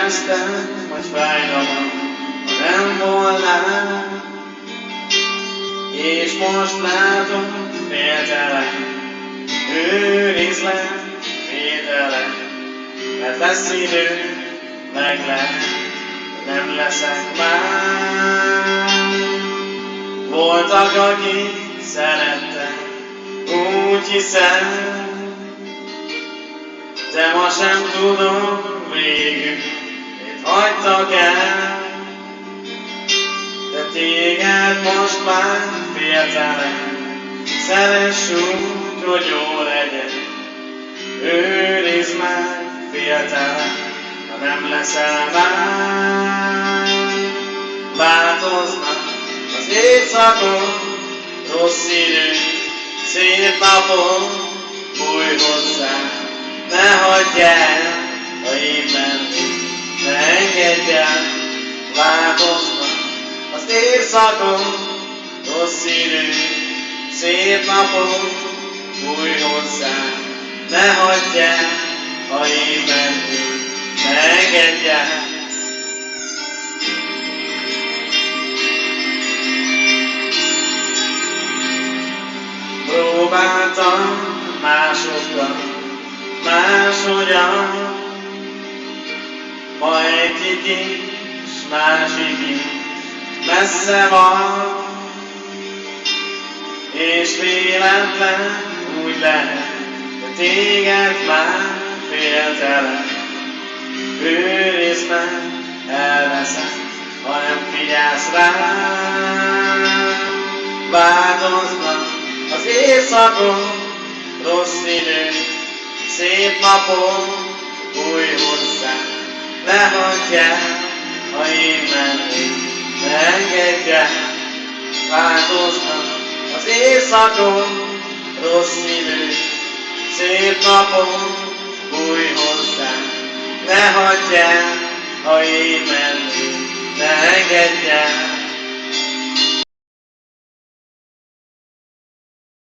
éreztem, hogy fájdalom, ha nem volnál, és most látom, féltelek, őrizlek, védelek, mert lesz idő, meg lehet, nem leszek már. Voltak, akik szerettek, úgy hiszem, de ma sem tudom végül, mit hagytak el. De téged most már féltelek, szeress úgy, hogy jó legyen. Őrizd meg, féltelek, ha nem leszel már. Változnak az évszakok, rossz idő, szép napok, bújj hozzá, ne hagyj el, ha én mennék, ne engedj el. Változnak az évszakok, rossz idő, szép napok, bújj hozzá, ne hagyj el, ha én mennék, ne engedj el. Próbáltam másokkal, máshogyan, ma egyik is, másik is messze van, és véletlen úgy lehet, de téged már féltelek. Őrizd meg, elveszem, ha nem figyelsz rám. Változnak az évszakok, rossz idő, szép napok, bújj hozzá, ne hagyj el, ha én mennék, ne engedj el. Változnak az évszakok, rossz idő, szép napok, bújj hozzá, ne hagyj el, ha én mennék, ne engedj el.